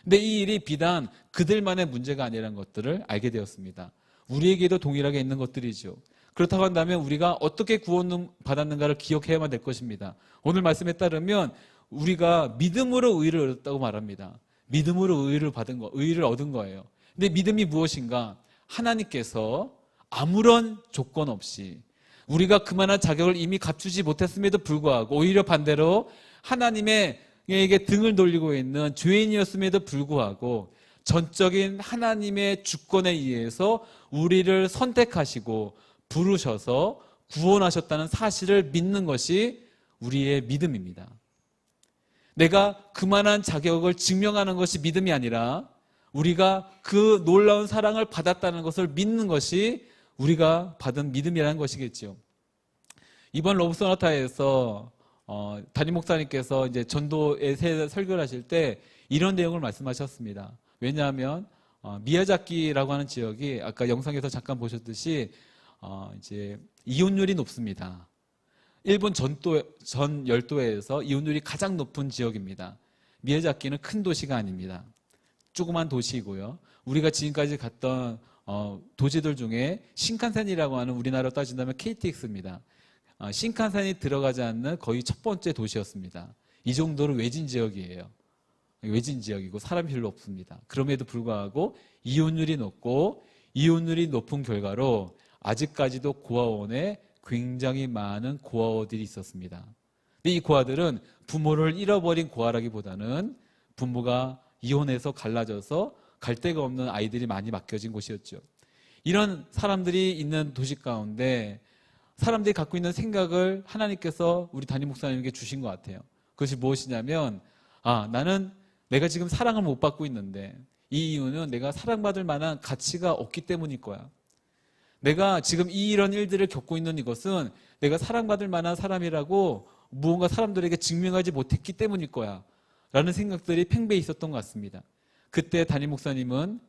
근데 이 일이 비단 그들만의 문제가 아니라는 것들을 알게 되었습니다. 우리에게도 동일하게 있는 것들이죠. 그렇다고 한다면 우리가 어떻게 구원 받았는가를 기억해야만 될 것입니다. 오늘 말씀에 따르면 우리가 믿음으로 의를 얻었다고 말합니다. 믿음으로 의를 얻은 거예요. 근데 믿음이 무엇인가? 하나님께서 아무런 조건 없이 우리가 그만한 자격을 이미 갖추지 못했음에도 불구하고 오히려 반대로 하나님에게 등을 돌리고 있는 죄인이었음에도 불구하고 전적인 하나님의 주권에 의해서 우리를 선택하시고 부르셔서 구원하셨다는 사실을 믿는 것이 우리의 믿음입니다. 내가 그만한 자격을 증명하는 것이 믿음이 아니라 우리가 그 놀라운 사랑을 받았다는 것을 믿는 것이 우리가 받은 믿음이라는 것이겠죠. 이번 러브소나타에서 담임 목사님께서 이제 전도에 설교를 하실 때 이런 내용을 말씀하셨습니다. 왜냐하면 미야자키라고 하는 지역이 아까 영상에서 잠깐 보셨듯이 이제 이혼율이 높습니다. 일본 전 열도에서 이혼율이 가장 높은 지역입니다. 미야자키는 큰 도시가 아닙니다. 조그만 도시이고요. 우리가 지금까지 갔던 도시들 중에 신칸센이라고 하는 우리나라로 따진다면 KTX입니다. 신칸센이 들어가지 않는 거의 첫 번째 도시였습니다. 이 정도로 외진 지역이에요. 외진 지역이고 사람이 별로 없습니다. 그럼에도 불구하고 이혼율이 높고 이혼율이 높은 결과로 아직까지도 고아원에 굉장히 많은 고아들이 있었습니다. 근데 이 고아들은 부모를 잃어버린 고아라기보다는 부모가 이혼해서 갈라져서 갈 데가 없는 아이들이 많이 맡겨진 곳이었죠. 이런 사람들이 있는 도시 가운데 사람들이 갖고 있는 생각을 하나님께서 우리 담임 목사님에게 주신 것 같아요. 그것이 무엇이냐면 나는 내가 지금 사랑을 못 받고 있는데 이 이유는 내가 사랑받을 만한 가치가 없기 때문일 거야. 내가 지금 이런 일들을 겪고 있는 이것은 내가 사랑받을 만한 사람이라고 무언가 사람들에게 증명하지 못했기 때문일 거야 라는 생각들이 팽배해 있었던 것 같습니다. 그때 담임 목사님은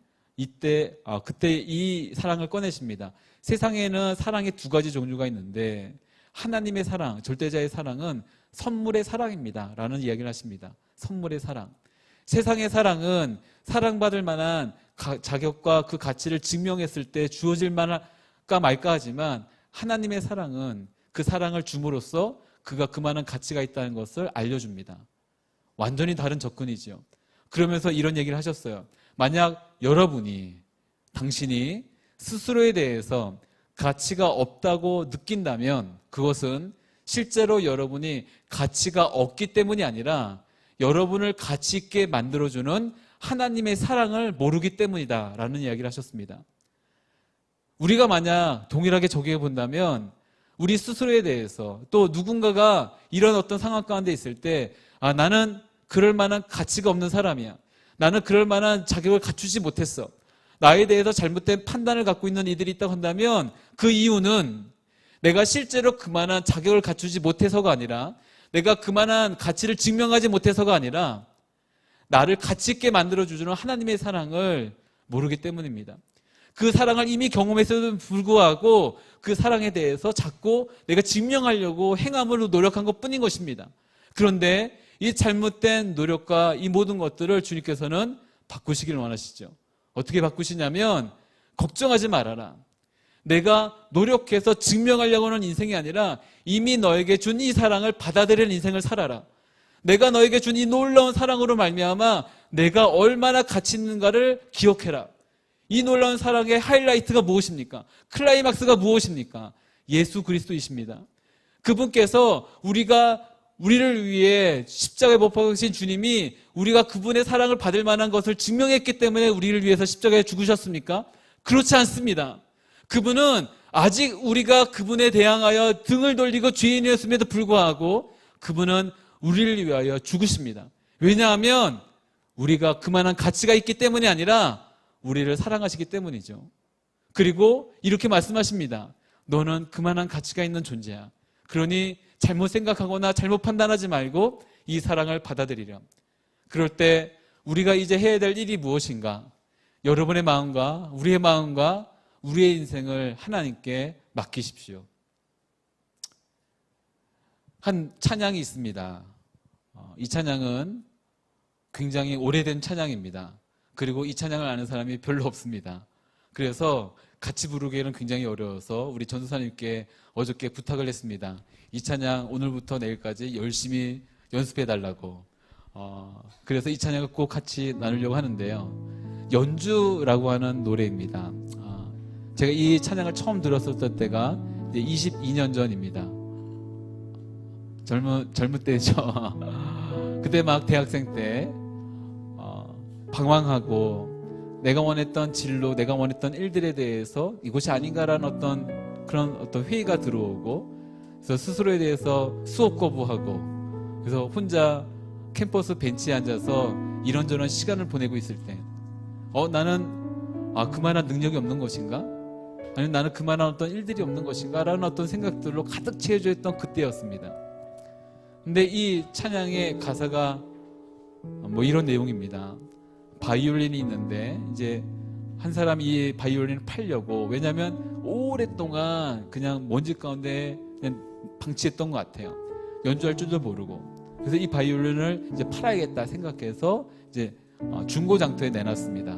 그때 이 사랑을 꺼내십니다. 세상에는 사랑의 두 가지 종류가 있는데 하나님의 사랑, 절대자의 사랑은 선물의 사랑입니다 라는 이야기를 하십니다. 선물의 사랑. 세상의 사랑은 사랑받을 만한 자격과 그 가치를 증명했을 때 주어질 만할까 말까 하지만 하나님의 사랑은 그 사랑을 줌으로써 그가 그만한 가치가 있다는 것을 알려줍니다. 완전히 다른 접근이죠. 그러면서 이런 얘기를 하셨어요. 만약 여러분이, 당신이 스스로에 대해서 가치가 없다고 느낀다면 그것은 실제로 여러분이 가치가 없기 때문이 아니라 여러분을 가치 있게 만들어주는 하나님의 사랑을 모르기 때문이다 라는 이야기를 하셨습니다. 우리가 만약 동일하게 적용해 본다면 우리 스스로에 대해서, 또 누군가가 이런 어떤 상황 가운데 있을 때 나는 그럴 만한 가치가 없는 사람이야, 나는 그럴 만한 자격을 갖추지 못했어, 나에 대해서 잘못된 판단을 갖고 있는 이들이 있다고 한다면 그 이유는 내가 실제로 그만한 자격을 갖추지 못해서가 아니라, 내가 그만한 가치를 증명하지 못해서가 아니라 나를 가치 있게 만들어주는 하나님의 사랑을 모르기 때문입니다. 그 사랑을 이미 경험했어도 불구하고 그 사랑에 대해서 자꾸 내가 증명하려고 행함으로 노력한 것뿐인 것입니다. 그런데 이 잘못된 노력과 이 모든 것들을 주님께서는 바꾸시길 원하시죠. 어떻게 바꾸시냐면, 걱정하지 말아라. 내가 노력해서 증명하려고 하는 인생이 아니라 이미 너에게 준 이 사랑을 받아들이는 인생을 살아라. 내가 너에게 준 이 놀라운 사랑으로 말미암아 내가 얼마나 가치 있는가를 기억해라. 이 놀라운 사랑의 하이라이트가 무엇입니까? 클라이막스가 무엇입니까? 예수 그리스도이십니다. 그분께서 우리를 위해 십자가에 못 박으신 주님이 우리가 그분의 사랑을 받을 만한 것을 증명했기 때문에 우리를 위해서 십자가에 죽으셨습니까? 그렇지 않습니다. 그분은 아직 우리가 그분에 대항하여 등을 돌리고 죄인이었음에도 불구하고 그분은 우리를 위하여 죽으십니다. 왜냐하면 우리가 그만한 가치가 있기 때문이 아니라 우리를 사랑하시기 때문이죠. 그리고 이렇게 말씀하십니다. 너는 그만한 가치가 있는 존재야. 그러니 잘못 생각하거나 잘못 판단하지 말고 이 사랑을 받아들이렴. 그럴 때 우리가 이제 해야 될 일이 무엇인가? 여러분의 마음과 우리의 마음과 우리의 인생을 하나님께 맡기십시오. 한 찬양이 있습니다. 이 찬양은 굉장히 오래된 찬양입니다. 그리고 이 찬양을 아는 사람이 별로 없습니다. 그래서 같이 부르기에는 굉장히 어려워서 우리 전도사님께 어저께 부탁을 했습니다. 이 찬양 오늘부터 내일까지 열심히 연습해 달라고. 그래서 이 찬양을 꼭 같이 나누려고 하는데요. 연주라고 하는 노래입니다. 제가 이 찬양을 처음 들었었던 때가 이제 22년 전입니다. 젊을 때죠. 그때 막 대학생 때 방황하고 내가 원했던 진로, 내가 원했던 일들에 대해서 이곳이 아닌가라는 어떤 회의가 들어오고, 그래서 스스로에 대해서 수업 거부하고, 그래서 혼자 캠퍼스 벤치에 앉아서 이런저런 시간을 보내고 있을 때, 나는 그만한 능력이 없는 것인가? 아니면 나는 그만한 어떤 일들이 없는 것인가? 라는 어떤 생각들로 가득 채워져 있던 그때였습니다. 근데 이 찬양의 가사가 이런 내용입니다. 바이올린이 있는데 이제 한 사람이 이 바이올린을 팔려고, 왜냐하면 오랫동안 그냥 먼지 가운데 그냥 방치했던 것 같아요. 연주할 줄도 모르고. 그래서 이 바이올린을 이제 팔아야겠다 생각해서 이제 중고장터에 내놨습니다.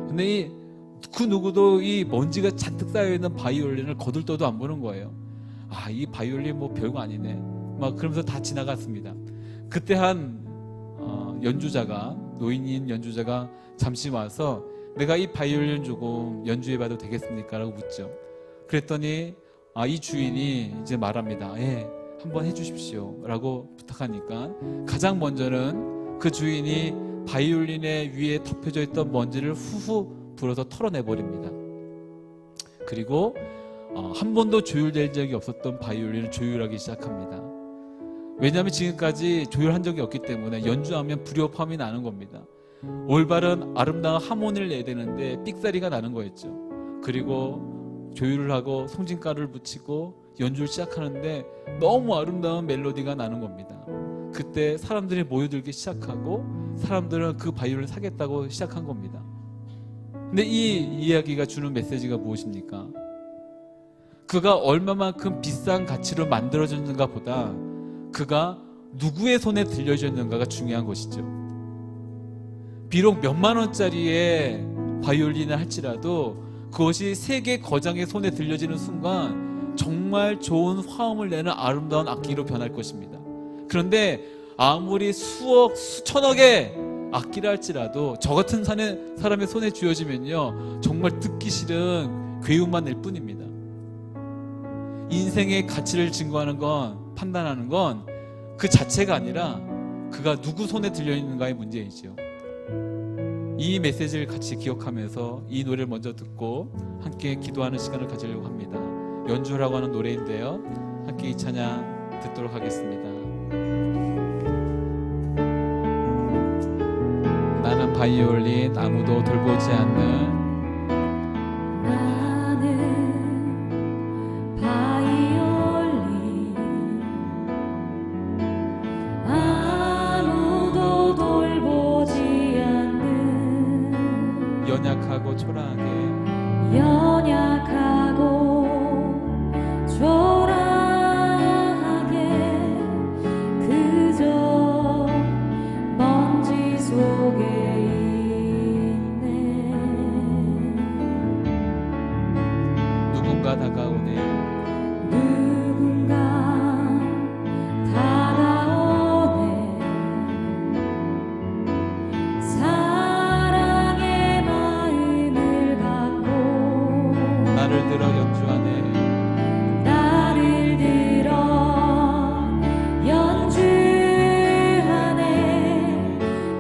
근데 그 누구도 이 먼지가 잔뜩 쌓여있는 바이올린을 거들떠도 안 보는 거예요. 이 바이올린 별거 아니네. 막 그러면서 다 지나갔습니다. 그때 한 연주자가, 노인인 연주자가 잠시 와서 내가 이 바이올린 조금 연주해봐도 되겠습니까? 라고 묻죠. 그랬더니 이 주인이 이제 말합니다. 예, 한번 해주십시오 라고 부탁하니까 가장 먼저는 그 주인이 바이올린의 위에 덮여져 있던 먼지를 후후 불어서 털어내버립니다. 그리고 한 번도 조율될 적이 없었던 바이올린을 조율하기 시작합니다. 왜냐하면 지금까지 조율한 적이 없기 때문에 연주하면 불협화음이 나는 겁니다. 올바른 아름다운 하모니를 내야 되는데 삑사리가 나는 거였죠. 그리고 조율을 하고 송진가루를 붙이고 연주를 시작하는데 너무 아름다운 멜로디가 나는 겁니다. 그때 사람들이 모여들기 시작하고 사람들은 그 바이올린을 사겠다고 시작한 겁니다. 근데 이 이야기가 주는 메시지가 무엇입니까? 그가 얼마만큼 비싼 가치로 만들어졌는가 보다 그가 누구의 손에 들려졌는가가 중요한 것이죠. 비록 몇만 원짜리의 바이올린을 할지라도 그것이 세계 거장의 손에 들려지는 순간 정말 좋은 화음을 내는 아름다운 악기로 변할 것입니다. 그런데 아무리 수억, 수천억의 악기라 할지라도 저 같은 사람의 손에 쥐어지면요 정말 듣기 싫은 괴음만 낼 뿐입니다. 인생의 가치를 증거하는 건, 판단하는 건 그 자체가 아니라 그가 누구 손에 들려있는가의 문제이죠. 이 메시지를 같이 기억하면서 이 노래를 먼저 듣고 함께 기도하는 시간을 가지려고 합니다. 연주라고 하는 노래인데요, 함께 이 찬양 듣도록 하겠습니다. 나는 바이올린, 아무도 돌보지 않는. 나는 바이올린, 아무도 돌보지 않는, 연약하고 초라하게, 연약하고 초라하게 그저 먼지 속에 있네. 누군가 다가오네. 누군가 다가오네. 사랑의 마음을 갖고 나를 들어 연주하네. 나를 들어 연주하네.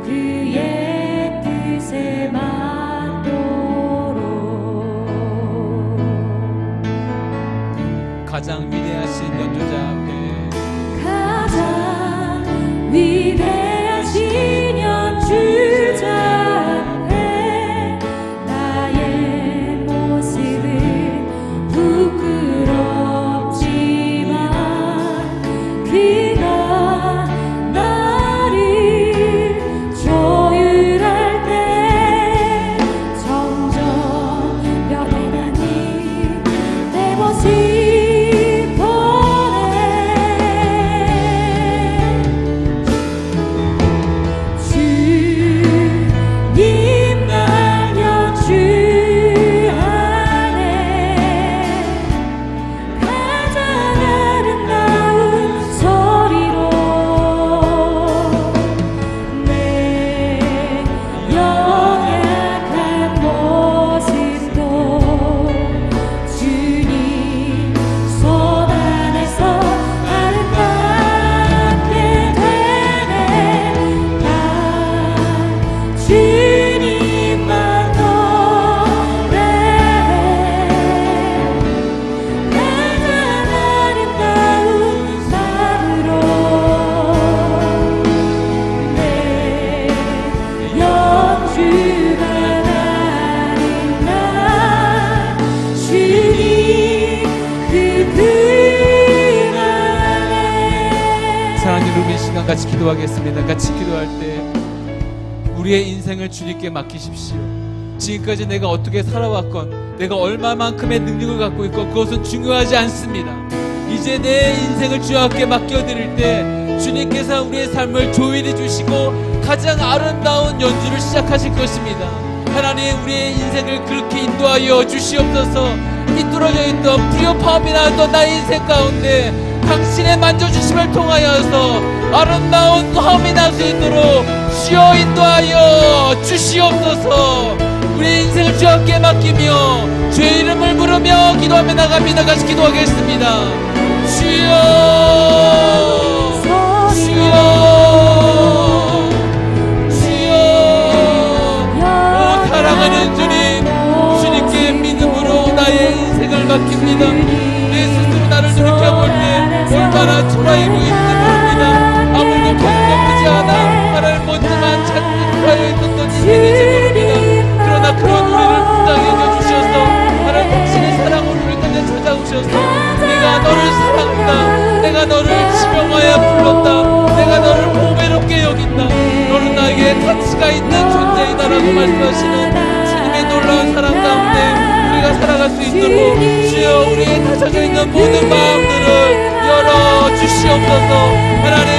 그의 뜻에 맞도록 가장 위대하신 연주자 앞에 가장 위대하신 연주자 앞에 나의 모습은 부끄럽지만 그가 나를 조율할 때 점점 변해가니 내 모습 주님 날 연주하네. 가장 아름다운 소리로 내 연약한 모습도 주님 손 안에서 아름답게 되네. 나 주님만 노래해. 가장 아름다운 마음으로 내 연주가 나는 나 주님 그분 안에. 사랑하는 여러분, 이 시간 같이 기도하겠습니다. 같이 기도할 때 우리의 인생을 주님께 맡기십시오. 지금까지 내가 어떻게 살아왔건, 내가 얼마만큼의 능력을 갖고 있건 그것은 중요하지 않습니다. 이제 내 인생을 주님께 맡겨드릴 때 주님께서 우리의 삶을 조율해 주시고 가장 아름다운 연주를 시작하실 것입니다. 하나님, 우리의 인생을 그렇게 인도하여 주시옵소서. 삐뚤어져 있던 불협화음이 나왔던 나의 인생 가운데 당신의 만져주심을 통하여서 아름다운 화음이 날 수 있도록 주여 인도하여 주시옵소서. 우리 인생을 주님께 맡기며 주의 이름을 부르며 기도하며 나갑니다. 같이 기도하겠습니다. 주여, 주여, 주여. 오 사랑하는 주님, 주님께 믿음으로 나의 인생을 맡깁니다. 내 스스로 나를 돌이켜볼 때 얼마나 초라해 보이는지 모릅니다. 아무도 통역하지 않아 하나님 먼지만 잔뜩 쌓여 있었던 인생인지 모릅니다. 그러나 그런 우리를 붙잡게 해주셔서 하나님 당신의 사랑으로 우리 곁에 찾아오셔서 내가 너를 사랑한다, 내가 너를 지명하여 불렀다, 내가 너를 보배롭게 여긴다, 너는 나에게 가치가 있는 존재이다라고 말씀하시는 주님의 놀라운 사랑 가운데 우리가 살아갈 수 있도록 주여 우리의 닫혀져 있는 모든 마음들을 열어주시옵소서. 하나님,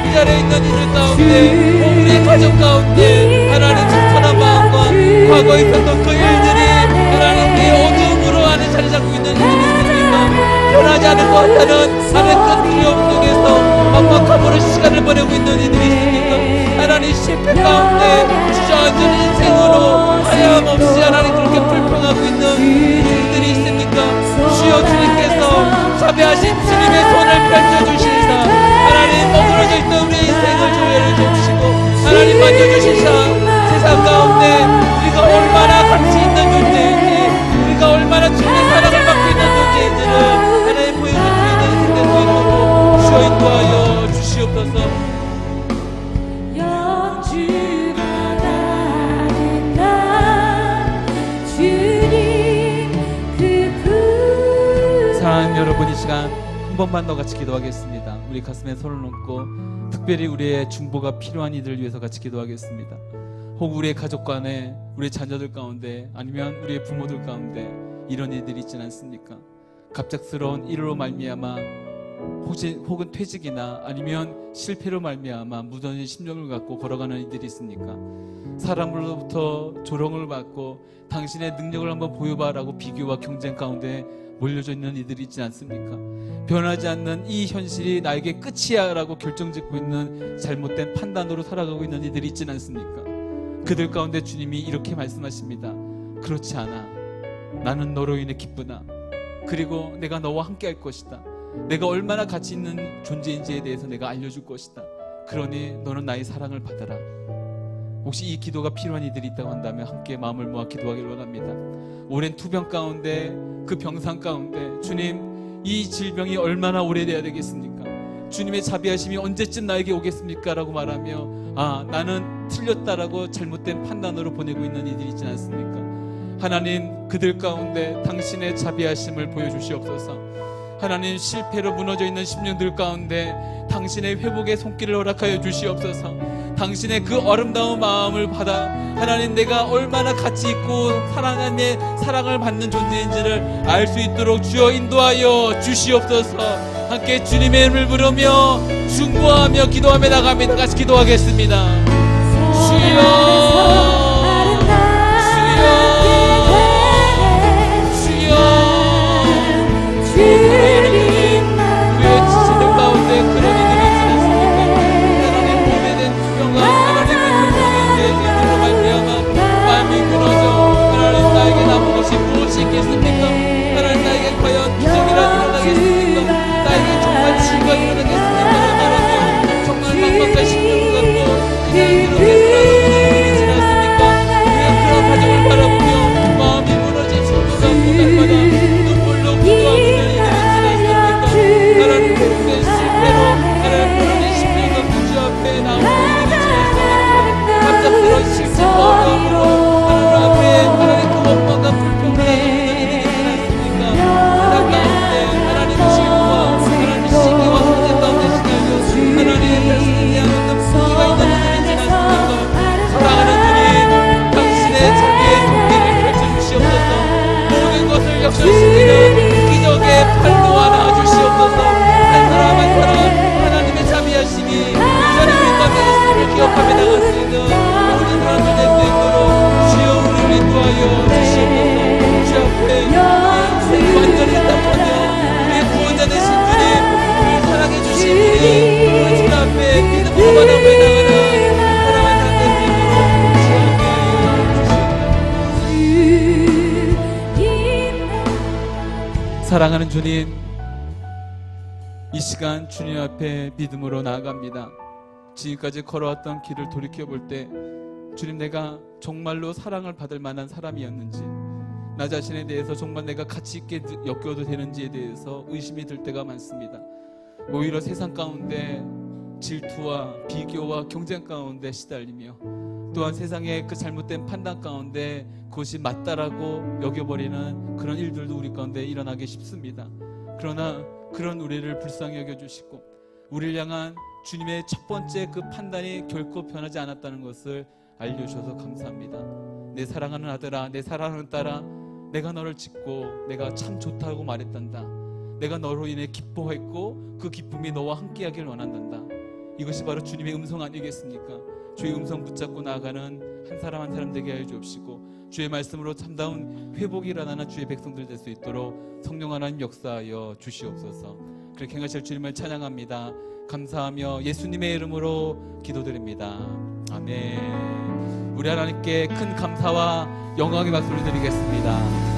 이 자리에 있는 이들 가운데, 우리의 가정 가운데 하나님 불편한 마음과 과거에 있었던 그 일들이 하나님 내 어둠으로 안에 자리 잡고 있는 일들이 있습니까? 변하지 않을 것 같다는 하나님 큰 두려움 속에서 막막함으로 시간을 보내고 있는 이들이 있습니까? 하나님 실패 가운데 주저앉은 인생으로 하염없이 하나님 그렇게 불평하고 있는 인생들이 있습니까? 주여 주님께서 자비하신 주님의 손을 펼쳐주시사 하나님 머무러져 있던 우리의 인생을 조회를 주시고 하나님 만져주시사 세상 가운데 우리가 얼마나 가치 있는 존재인지 우리가 얼마나 주님의 사랑을 받고 있는 존재인지를 하나님 보여줄 수 있는 인생 되고 이러고 주여 인도하여 주시옵소서. 영주가 나른다 주님 그 사랑하는 여러분, 이 시간 한 번만 더 같이 기도하겠습니다. 우리 가슴에 손을 얹고 특별히 우리의 중보가 필요한 이들을 위해서 같이 기도하겠습니다. 혹 우리의 가족 간에, 우리의 자녀들 가운데, 아니면 우리의 부모들 가운데 이런 일들이 있지는 않습니까? 갑작스러운 일으로 말미암아 혹은 퇴직이나 아니면 실패로 말미암아 무뎌진 심령을 갖고 걸어가는 이들이 있습니까? 사람으로부터 조롱을 받고 당신의 능력을 한번 보여봐라고 비교와 경쟁 가운데 몰려져 있는 이들이 있지 않습니까? 변하지 않는 이 현실이 나에게 끝이야 라고 결정짓고 있는 잘못된 판단으로 살아가고 있는 이들이 있지는 않습니까? 그들 가운데 주님이 이렇게 말씀하십니다. 그렇지 않아. 나는 너로 인해 기쁘다. 그리고 내가 너와 함께 할 것이다. 내가 얼마나 가치 있는 존재인지에 대해서 내가 알려줄 것이다. 그러니 너는 나의 사랑을 받아라. 혹시 이 기도가 필요한 이들이 있다고 한다면 함께 마음을 모아 기도하기를 원합니다. 오랜 투병 가운데, 그 병상 가운데 주님, 이 질병이 얼마나 오래돼야 되겠습니까? 주님의 자비하심이 언제쯤 나에게 오겠습니까? 라고 말하며 나는 틀렸다라고 잘못된 판단으로 보내고 있는 이들이 있지 않습니까? 하나님, 그들 가운데 당신의 자비하심을 보여주시옵소서. 하나님, 실패로 무너져 있는 심령들 가운데 당신의 회복의 손길을 허락하여 주시옵소서. 당신의 그 아름다운 마음을 받아 하나님, 내가 얼마나 가치 있고 하나님의 사랑을 받는 존재인지를 알 수 있도록 주여 인도하여 주시옵소서. 함께 주님의 이름을 부르며 중보하며 기도하며 나갑니다. 같이 기도하겠습니다. 주여, 있겠습니까? 하나님, 나에게 과연 기적이란 일어나겠습니까? 나에게 정말 치유가 일어나겠습니까? 말하며 정말 막막한 심령을 갖고 그냥 그렇게 살아가는 분들이 있지 않습니까? 그냥 그런 가정을 바라보며 마음이 무너진 심령을 갖고 날마다 눈물로 기도하는 분들이 있지 않습니까? 하나님, 그렇게 실패로 하나님 무너진 심령을 갖고 주 앞에 나오는 분들이 있지 않습니까? 갑작스러운 실패와 어려움으로 하나님 앞에 하나님 그 원망과 불평을 하는 역설시키는 기적의 팔로 안아주시옵소서. 한 사람 한 사람 하나님의 자비하심이 여전히 우리 가운데 있음을 기억하며 나갈 수 있는 모든 사람들 될 수 있도록 주여 우리를 인도하여 주시옵소서. 주 앞에 완전히 답하며 우리의 구원자 되신 주님, 우리를 사랑해 주신 주님, 우리 주 앞에 믿음으로 바라보며 나가는 사랑한 자들 될 수 있도록 주 앞에 주시옵소서. 사랑하는 주님, 이 시간 주님 앞에 믿음으로 나아갑니다. 지금까지 걸어왔던 길을 돌이켜볼 때 주님, 내가 정말로 사랑을 받을 만한 사람이었는지, 나 자신에 대해서 정말 내가 가치 있게 엮여도 되는지에 대해서 의심이 들 때가 많습니다. 오히려 세상 가운데 질투와 비교와 경쟁 가운데 시달리며 또한 세상의 그 잘못된 판단 가운데 그것이 맞다라고 여겨버리는 그런 일들도 우리 가운데 일어나기 쉽습니다. 그러나 그런 우리를 불쌍히 여겨주시고 우리를 향한 주님의 첫 번째 그 판단이 결코 변하지 않았다는 것을 알려주셔서 감사합니다. 내 사랑하는 아들아, 내 사랑하는 딸아, 내가 너를 짓고 내가 참 좋다고 말했단다. 내가 너로 인해 기뻐했고 그 기쁨이 너와 함께하길 원한단다. 이것이 바로 주님의 음성 아니겠습니까? 주의 음성 붙잡고 나아가는 한 사람 한 사람 되게 하여 주옵시고 주의 말씀으로 참다운 회복이 일어나는 주의 백성들 될 수 있도록 성령 하나님 역사하여 주시옵소서. 그렇게 행하실 주님을 찬양합니다. 감사하며 예수님의 이름으로 기도드립니다. 아멘. 우리 하나님께 큰 감사와 영광의 박수를 드리겠습니다.